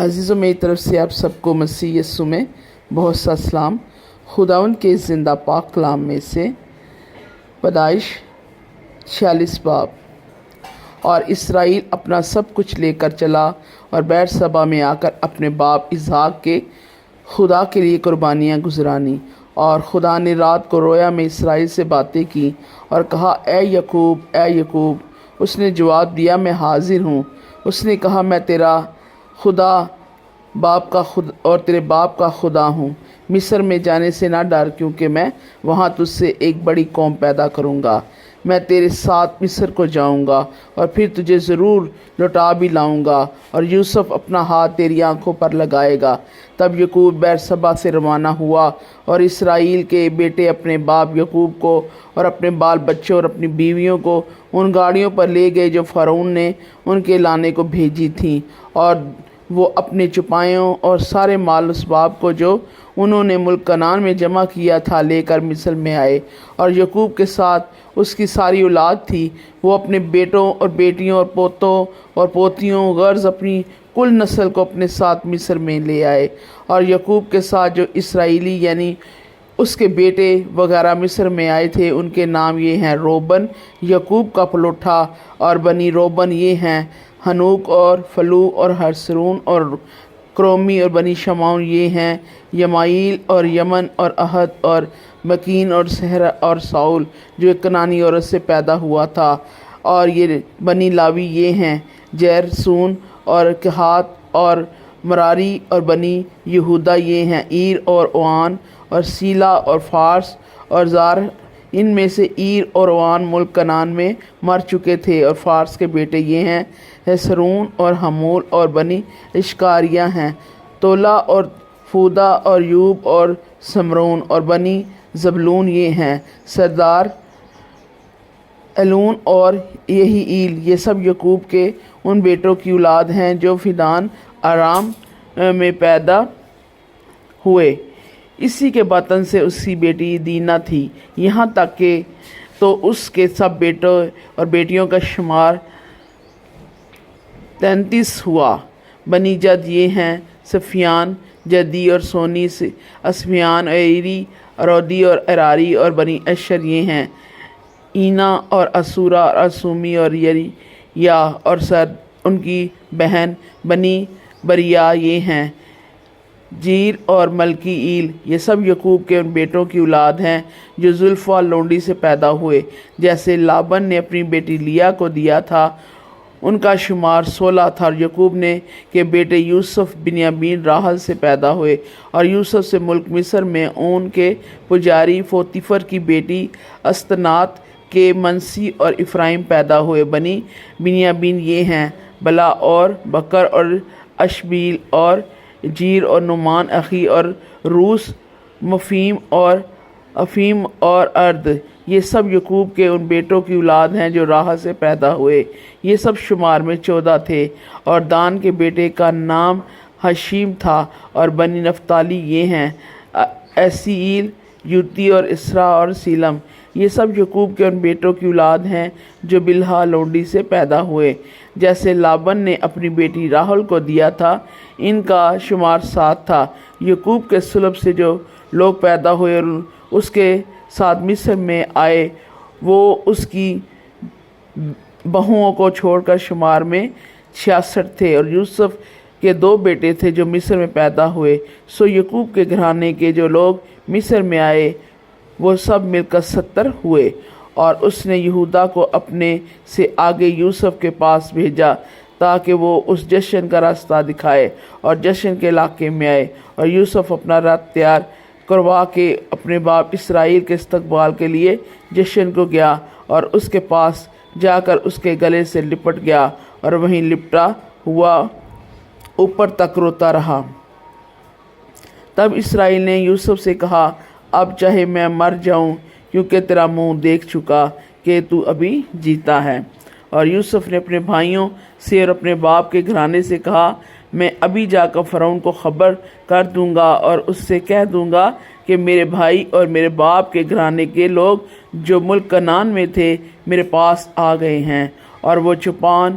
عزیزوں میری طرف سے آپ سب کو مسیح یسوع میں بہت سا سلام۔ خداوند کے زندہ پاک کلام میں سے پیدائش 46 باب۔ اور اسرائیل اپنا سب کچھ لے کر چلا اور بیت سبا میں آ کر اپنے باپ اسحاق کے خدا کے لیے قربانیاں گزرانی۔ اور خدا نے رات کو رویا میں اسرائیل سے باتیں کی اور کہا، اے یعقوب، اے یعقوب۔ اس نے جواب دیا، میں حاضر ہوں۔ اس نے کہا، میں تیرا خدا اور تیرے باپ کا خدا ہوں۔ مصر میں جانے سے نہ ڈر، کیونکہ میں وہاں تجھ سے ایک بڑی قوم پیدا کروں گا۔ میں تیرے ساتھ مصر کو جاؤں گا اور پھر تجھے ضرور لوٹا بھی لاؤں گا، اور یوسف اپنا ہاتھ تیری آنکھوں پر لگائے گا۔ تب یعقوب بیت سبا سے روانہ ہوا، اور اسرائیل کے بیٹے اپنے باپ یعقوب کو اور اپنے بال بچوں اور اپنی بیویوں کو ان گاڑیوں پر لے گئے جو فرعون نے ان کے لانے کو بھیجی تھیں، اور وہ اپنے چپایوں اور سارے مال اسباب کو جو انہوں نے ملک کنعان میں جمع کیا تھا لے کر مصر میں آئے۔ اور یعقوب کے ساتھ اس کی ساری اولاد تھی، وہ اپنے بیٹوں اور بیٹیوں اور پوتوں اور پوتیوں غرض اپنی کل نسل کو اپنے ساتھ مصر میں لے آئے۔ اور یعقوب کے ساتھ جو اسرائیلی یعنی اس کے بیٹے وغیرہ مصر میں آئے تھے، ان کے نام یہ ہیں: روبن یعقوب کا پلوٹھا، اور بنی روبن یہ ہیں: ہنوک اور فلو اور ہرسرون اور کرومی، اور بنی شمعون یہ ہیں: یمائیل اور یمن اور احد اور مکین اور سہرا اور ساؤل جو ایک کنانی عورت سے پیدا ہوا تھا۔ اور یہ بنی لاوی یہ ہیں: جیرسون اور کہات اور مراری، اور بنی یہودا یہ ہیں: عیر اور اوان اور سیلا اور فارس اور زار۔ ان میں سے عیر اور اوان ملک کنعان میں مر چکے تھے۔ اور فارس کے بیٹے یہ ہیں: ہیسرون اور حمول، اور بنی اشکاریہ ہیں: تولا اور فودا اور یوب اور سمرون۔ اور بنی زبلون یہ ہیں: سردار، ایلون اور یہی ایل۔ یہ سب یعقوب کے ان بیٹوں کی اولاد ہیں جو فدان ارام میں پیدا ہوئے۔ اسی کے بطن سے اس کی بیٹی دینا تھی، یہاں تک کہ تو اس کے سب بیٹوں اور بیٹیوں کا شمار 33 ہوا۔ بنی جد یہ ہیں: صفیان، جدی اور سونی، اسفیان، ایری، ارودی اور اراری۔ اور بنی اشر یہ ہیں: اینا اور اسورا اور اسومی اور یریا اور سرد ان کی بہن۔ بنی بریا یہ ہیں: جیر اور ملکی ایل۔ یہ سب یعقوب کے ان بیٹوں کی اولاد ہیں جو زلفا لونڈی سے پیدا ہوئے، جیسے لابن نے اپنی بیٹی لیا کو دیا تھا۔ ان کا شمار 16 تھا۔ اور یعقوب نے کے بیٹے یوسف بنیامین راحل سے پیدا ہوئے، اور یوسف سے ملک مصر میں اون کے پجاری پوتیفر کی بیٹی استنات کے منسی اور افرایم پیدا ہوئے۔ بنی بنیامین یہ ہیں: بلا اور بکر اور اشبیل اور جیر اور نعمان اخی اور روس، مفیم اور افیم اور ارد۔ یہ سب یعقوب کے ان بیٹوں کی اولاد ہیں جو راحل سے پیدا ہوئے۔ یہ سب شمار میں 14 تھے۔ اور دان کے بیٹے کا نام حشیم تھا۔ اور بنی نفتالی یہ ہیں: ایسیل، یوتی اور اسرا اور سیلم۔ یہ سب یعقوب کے ان بیٹوں کی اولاد ہیں جو بلہا لونڈی سے پیدا ہوئے، جیسے لابن نے اپنی بیٹی راحل کو دیا تھا۔ ان کا شمار 7 تھا۔ یعقوب کے صلب سے جو لوگ پیدا ہوئے اور اس کے ساتھ مصر میں آئے، وہ اس کی بہوؤں کو چھوڑ کر شمار میں 66 تھے۔ اور یوسف کے 2 بیٹے تھے جو مصر میں پیدا ہوئے۔ سو یعقوب کے گھرانے کے جو لوگ مصر میں آئے وہ سب مل کر 70 ہوئے۔ اور اس نے یہودا کو اپنے سے آگے یوسف کے پاس بھیجا تاکہ وہ اس جشن کا راستہ دکھائے اور جشن کے علاقے میں آئے۔ اور یوسف اپنا رتھ تیار کروا کے اپنے باپ اسرائیل کے استقبال کے لیے جشن کو گیا، اور اس کے پاس جا کر اس کے گلے سے لپٹ گیا، اور وہیں لپٹا ہوا اوپر تک روتا رہا۔ تب اسرائیل نے یوسف سے کہا، اب چاہے میں مر جاؤں، کیونکہ تیرا منہ دیکھ چکا کہ تو ابھی جیتا ہے۔ اور یوسف نے اپنے بھائیوں سے اور اپنے باپ کے گھرانے سے کہا، میں ابھی جا کر فرعون کو خبر کر دوں گا اور اس سے کہہ دوں گا کہ میرے بھائی اور میرے باپ کے گھرانے کے لوگ جو ملک کنعان میں تھے میرے پاس آ گئے ہیں، اور وہ چوپان